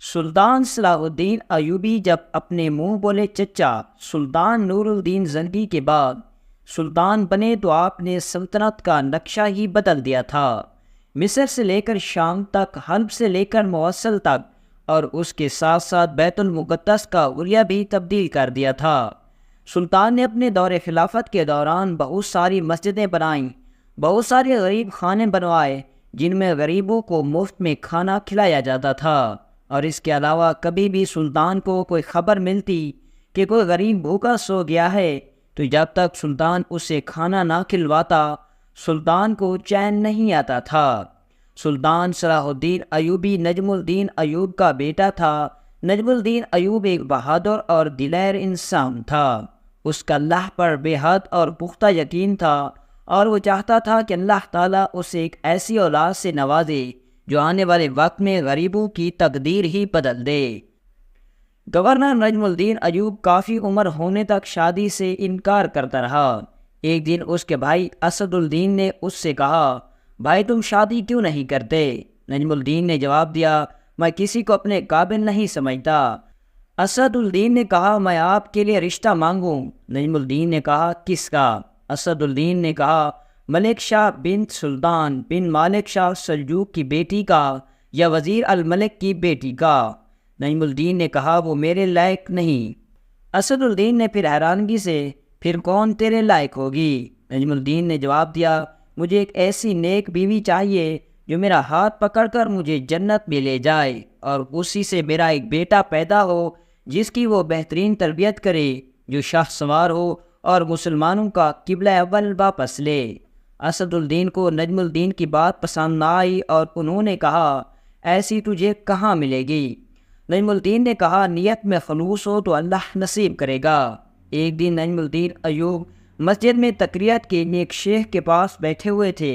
سلطان صلاح الدین ایوبی جب اپنے منہ بولے چچا سلطان نور الدین زنگی کے بعد سلطان بنے تو آپ نے سلطنت کا نقشہ ہی بدل دیا تھا۔ مصر سے لے کر شام تک، حلب سے لے کر موصل تک، اور اس کے ساتھ ساتھ بیت المقدس کا عریہ بھی تبدیل کر دیا تھا۔ سلطان نے اپنے دور خلافت کے دوران بہت ساری مسجدیں بنائیں، بہت سارے غریب خانے بنوائے جن میں غریبوں کو مفت میں کھانا کھلایا جاتا تھا، اور اس کے علاوہ کبھی بھی سلطان کو کوئی خبر ملتی کہ کوئی غریب بھوکا سو گیا ہے تو جب تک سلطان اسے کھانا نہ کھلواتا سلطان کو چین نہیں آتا تھا۔ سلطان صلاح الدین ایوبی نجم الدین ایوب کا بیٹا تھا۔ نجم الدین ایوب ایک بہادر اور دلیر انسان تھا۔ اس کا اللہ پر بے حد اور پختہ یقین تھا، اور وہ چاہتا تھا کہ اللہ تعالیٰ اسے ایک ایسی اولاد سے نوازے جو آنے والے وقت میں غریبوں کی تقدیر ہی بدل دے۔ گورنر نجم الدین ایوب کافی عمر ہونے تک شادی سے انکار کرتا رہا۔ ایک دن اس کے بھائی اسد الدین نے اس سے کہا، بھائی تم شادی کیوں نہیں کرتے؟ نجم الدین نے جواب دیا، میں کسی کو اپنے قابل نہیں سمجھتا۔ اسد الدین نے کہا، میں آپ کے لیے رشتہ مانگوں؟ نجم الدین نے کہا، کس کا؟ اسد الدین نے کہا، ملک شاہ بنت سلطان بن مالک شاہ سلجوق کی بیٹی کا، یا وزیر الملک کی بیٹی کا۔ نجم الدین نے کہا، وہ میرے لائق نہیں۔ اسد الدین نے پھر حیرانگی سے، پھر کون تیرے لائق ہوگی؟ نجم الدین نے جواب دیا، مجھے ایک ایسی نیک بیوی چاہیے جو میرا ہاتھ پکڑ کر مجھے جنت میں لے جائے، اور اسی سے میرا ایک بیٹا پیدا ہو جس کی وہ بہترین تربیت کرے، جو شاہ سوار ہو اور مسلمانوں کا قبلہ اول واپس لے۔ اسد الدین کو نجم الدین کی بات پسند نہ آئی اور انہوں نے کہا، ایسی تجھے کہاں ملے گی؟ نجم الدین نے کہا، نیت میں خلوص ہو تو اللہ نصیب کرے گا۔ ایک دن نجم الدین ایوب مسجد میں تقریت کے لیے ایک شیخ کے پاس بیٹھے ہوئے تھے۔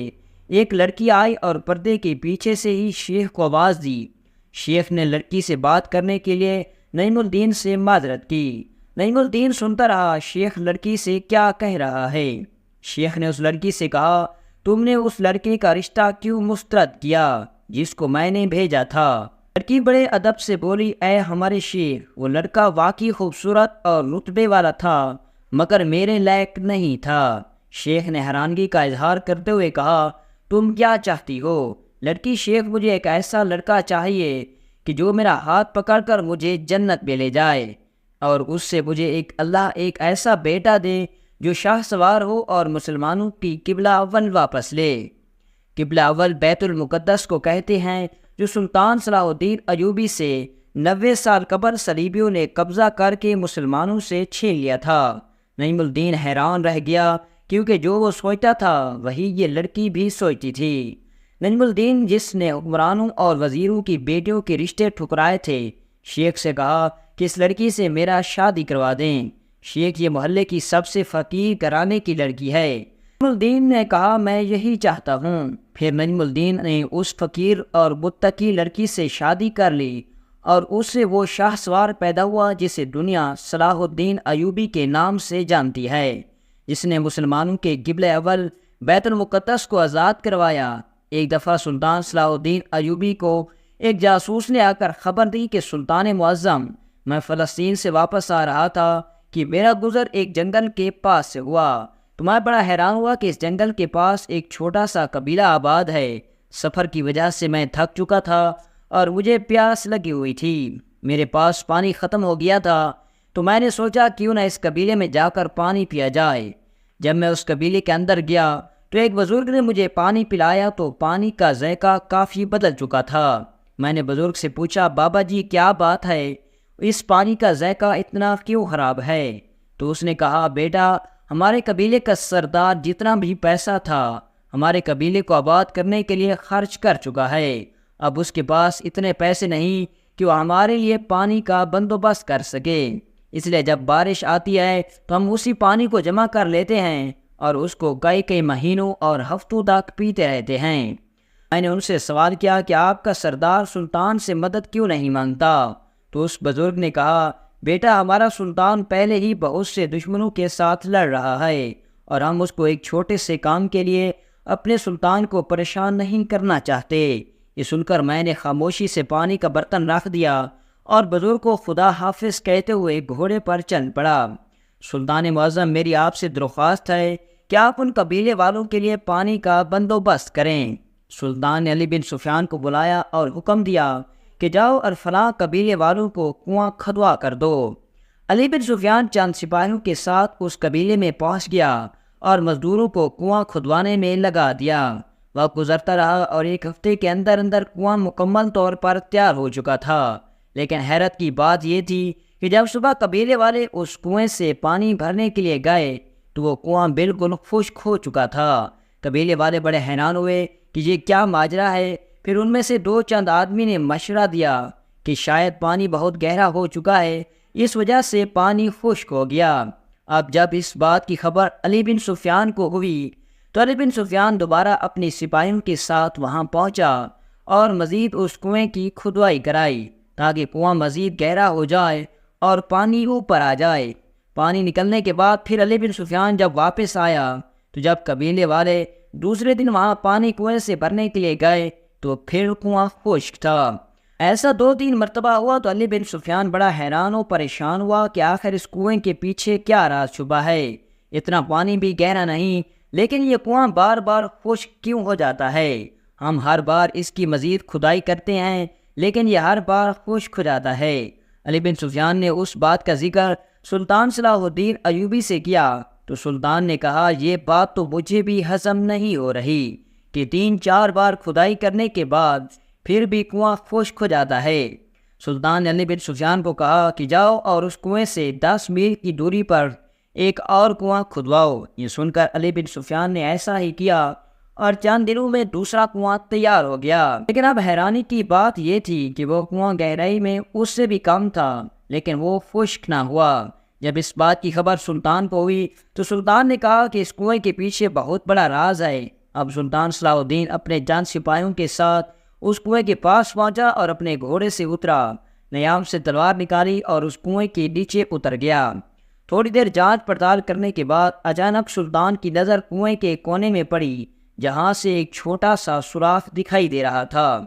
ایک لڑکی آئی اور پردے کے پیچھے سے ہی شیخ کو آواز دی۔ شیخ نے لڑکی سے بات کرنے کے لیے نجم الدین سے معذرت کی۔ نجم الدین سنتا رہا شیخ لڑکی سے کیا کہہ رہا ہے۔ شیخ نے اس لڑکی سے کہا، تم نے اس لڑکے کا رشتہ کیوں مسترد کیا جس کو میں نے بھیجا تھا؟ لڑکی بڑے ادب سے بولی، اے ہمارے شیخ، وہ لڑکا واقعی خوبصورت اور رتبے والا تھا مگر میرے لائق نہیں تھا۔ شیخ نے حیرانگی کا اظہار کرتے ہوئے کہا، تم کیا چاہتی ہو؟ لڑکی، شیخ، مجھے ایک ایسا لڑکا چاہیے کہ جو میرا ہاتھ پکڑ کر مجھے جنت میں لے جائے، اور اس سے مجھے اللہ ایک ایسا بیٹا دے جو شاہ سوار ہو اور مسلمانوں کی قبلہ اول واپس لے۔ قبلہ اول بیت المقدس کو کہتے ہیں، جو سلطان صلاح الدین ایوبی سے 90 سال قبل صلیبیوں نے قبضہ کر کے مسلمانوں سے چھین لیا تھا۔ نجم الدین حیران رہ گیا، کیونکہ جو وہ سوچتا تھا وہی یہ لڑکی بھی سوچتی تھی۔ نجم الدین، جس نے حکمرانوں اور وزیروں کی بیٹیوں کے رشتے ٹھکرائے تھے، شیخ سے کہا کہ اس لڑکی سے میرا شادی کروا دیں۔ شیخ، یہ محلے کی سب سے فقیر گھرانے کی لڑکی ہے۔ نجم الدین نے کہا، میں یہی چاہتا ہوں۔ پھر نجم الدین نے اس فقیر اور متقی لڑکی سے شادی کر لی، اور اس سے وہ شاہ سوار پیدا ہوا جسے دنیا صلاح الدین ایوبی کے نام سے جانتی ہے، جس نے مسلمانوں کے قبلہ اول بیت المقدس کو آزاد کروایا۔ ایک دفعہ سلطان صلاح الدین ایوبی کو ایک جاسوس نے آ کر خبر دی کہ سلطان معظم، میں فلسطین سے واپس آ رہا تھا کہ میرا گزر ایک جنگل کے پاس سے ہوا، تو میں بڑا حیران ہوا کہ اس جنگل کے پاس ایک چھوٹا سا قبیلہ آباد ہے۔ سفر کی وجہ سے میں تھک چکا تھا اور مجھے پیاس لگی ہوئی تھی۔ میرے پاس پانی ختم ہو گیا تھا، تو میں نے سوچا کیوں نہ اس قبیلے میں جا کر پانی پیا جائے۔ جب میں اس قبیلے کے اندر گیا تو ایک بزرگ نے مجھے پانی پلایا تو پانی کا ذائقہ کافی بدل چکا تھا۔ میں نے بزرگ سے پوچھا، بابا جی کیا بات ہے، اس پانی کا ذائقہ اتنا کیوں خراب ہے؟ تو اس نے کہا، بیٹا، ہمارے قبیلے کا سردار جتنا بھی پیسہ تھا ہمارے قبیلے کو آباد کرنے کے لیے خرچ کر چکا ہے۔ اب اس کے پاس اتنے پیسے نہیں کہ وہ ہمارے لیے پانی کا بندوبست کر سکے، اس لیے جب بارش آتی ہے تو ہم اسی پانی کو جمع کر لیتے ہیں اور اس کو کئی مہینوں اور ہفتوں تک پیتے رہتے ہیں۔ میں نے ان سے سوال کیا کہ آپ کا سردار سلطان سے مدد کیوں نہیں مانگتا؟ تو اس بزرگ نے کہا، بیٹا، ہمارا سلطان پہلے ہی بہت سے دشمنوں کے ساتھ لڑ رہا ہے، اور ہم اس کو ایک چھوٹے سے کام کے لیے اپنے سلطان کو پریشان نہیں کرنا چاہتے، یہ سن کر میں نے خاموشی سے پانی کا برتن رکھ دیا اور بزرگ کو خدا حافظ کہتے ہوئے گھوڑے پر چل پڑا۔ سلطان معظم، میری آپ سے درخواست ہے کہ آپ ان قبیلے والوں کے لیے پانی کا بندوبست کریں۔ سلطان نے علی بن سفیان کو بلایا اور حکم دیا کہ جاؤ اور فلاں قبیلے والوں کو کنواں کھدوا کر دو۔ علی بن سفیان چند سپاہیوں کے ساتھ اس قبیلے میں پہنچ گیا اور مزدوروں کو کنواں کھدوانے میں لگا دیا۔ وقت گزرتا رہا اور ایک ہفتے کے اندر اندر کنواں مکمل طور پر تیار ہو چکا تھا، لیکن حیرت کی بات یہ تھی کہ جب صبح قبیلے والے اس کنویں سے پانی بھرنے کے لیے گئے تو وہ کنواں بالکل خشک ہو چکا تھا۔ قبیلے والے بڑے حیران ہوئے کہ یہ کیا ماجرا ہے۔ پھر ان میں سے دو چند آدمی نے مشورہ دیا کہ شاید پانی بہت گہرا ہو چکا ہے، اس وجہ سے پانی خشک ہو گیا۔ اب جب اس بات کی خبر علی بن سفیان کو ہوئی تو علی بن سفیان دوبارہ اپنی سپاہیوں کے ساتھ وہاں پہنچا اور مزید اس کنویں کی کھدوائی کرائی تاکہ کنواں مزید گہرا ہو جائے اور پانی اوپر آ جائے۔ پانی نکلنے کے بعد پھر علی بن سفیان جب واپس آیا تو جب قبیلے والے دوسرے دن وہاں پانی کنویں سے بھرنے کے لیے گئے تو پھر کنواں خشک تھا۔ ایسا 2-3 مرتبہ ہوا تو علی بن سفیان بڑا حیران و پریشان ہوا کہ آخر اس کنویں کے پیچھے کیا راز چھپا ہے۔ اتنا پانی بھی گہرا نہیں، لیکن یہ کنواں بار بار خشک کیوں ہو جاتا ہے؟ ہم ہر بار اس کی مزید کھدائی کرتے ہیں لیکن یہ ہر بار خشک ہو جاتا ہے۔ علی بن سفیان نے اس بات کا ذکر سلطان صلاح الدین ایوبی سے کیا تو سلطان نے کہا یہ بات تو مجھے بھی ہضم نہیں ہو رہی کہ 3-4 بار کھدائی کرنے کے بعد پھر بھی کنواں خشک ہو جاتا ہے۔ سلطان نے علی بن سفیان کو کہا کہ جاؤ اور اس کنویں سے 10 میل کی دوری پر ایک اور کنواں کھدواؤ۔ یہ سن کر علی بن سفیان نے ایسا ہی کیا اور چند دنوں میں دوسرا کنواں تیار ہو گیا۔ لیکن اب حیرانی کی بات یہ تھی کہ وہ کنواں گہرائی میں اس سے بھی کم تھا لیکن وہ خشک نہ ہوا۔ جب اس بات کی خبر سلطان کو ہوئی تو سلطان نے کہا کہ اس کنویں کے پیچھے بہت بڑا راز ہے۔ اب سلطان صلاح الدین اپنے جان سپاہیوں کے ساتھ اس کنویں کے پاس پہنچا اور اپنے گھوڑے سے اترا، نیام سے تلوار نکالی اور اس کنویں کے نیچے اتر گیا۔ تھوڑی دیر جانچ پڑتال کرنے کے بعد اچانک سلطان کی نظر کنویں کے کونے میں پڑی جہاں سے ایک چھوٹا سا سوراخ دکھائی دے رہا تھا،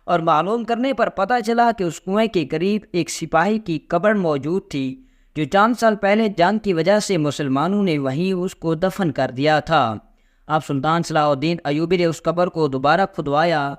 اور معلوم کرنے پر پتہ چلا کہ اس کنویں کے قریب ایک سپاہی کی قبر موجود تھی جو چند سال پہلے جنگ کی وجہ سے مسلمانوں نے وہیں اس کو دفن کر دیا تھا۔ اب سلطان صلاح الدین ایوبی نے اس قبر کو دوبارہ کھدوایا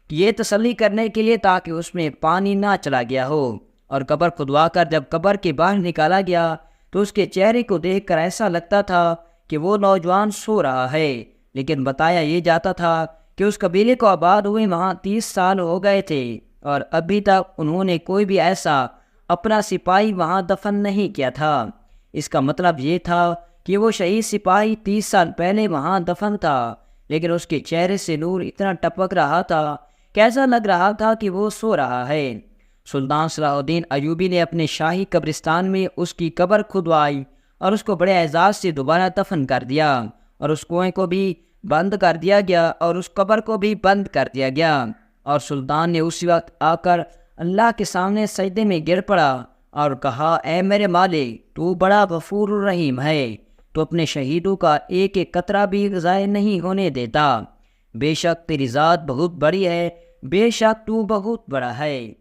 کہ یہ تسلی کرنے کے لیے تاکہ اس میں پانی نہ چلا گیا ہو، اور قبر کھدوا کر جب قبر کے باہر نکالا گیا تو اس کے چہرے کو دیکھ کر ایسا لگتا تھا کہ وہ نوجوان سو رہا ہے، لیکن بتایا یہ جاتا تھا کہ اس قبیلے کو آباد ہوئے وہاں 30 سال ہو گئے تھے اور ابھی تک انہوں نے کوئی بھی ایسا اپنا سپاہی وہاں دفن نہیں کیا تھا۔ اس کا مطلب یہ تھا کہ وہ شہید سپاہی 30 سال پہلے وہاں دفن تھا، لیکن اس کے چہرے سے نور اتنا ٹپک رہا تھا کہ ایسا لگ رہا تھا کہ وہ سو رہا ہے۔ سلطان صلاح الدین ایوبی نے اپنے شاہی قبرستان میں اس کی قبر کھدوائی اور اس کو بڑے اعزاز سے دوبارہ دفن کر دیا، اور اس کنویں کو بھی بند کر دیا گیا اور اس قبر کو بھی بند کر دیا گیا۔ اور سلطان نے اسی وقت آ کر اللہ کے سامنے سجدے میں گر پڑا اور کہا، اے میرے مالک، تو بڑا غفور الرحیم ہے، تو اپنے شہیدوں کا ایک ایک قطرہ بھی ضائع نہیں ہونے دیتا۔ بے شک تیری ذات بہت بڑی ہے، بے شک تو بہت بڑا ہے۔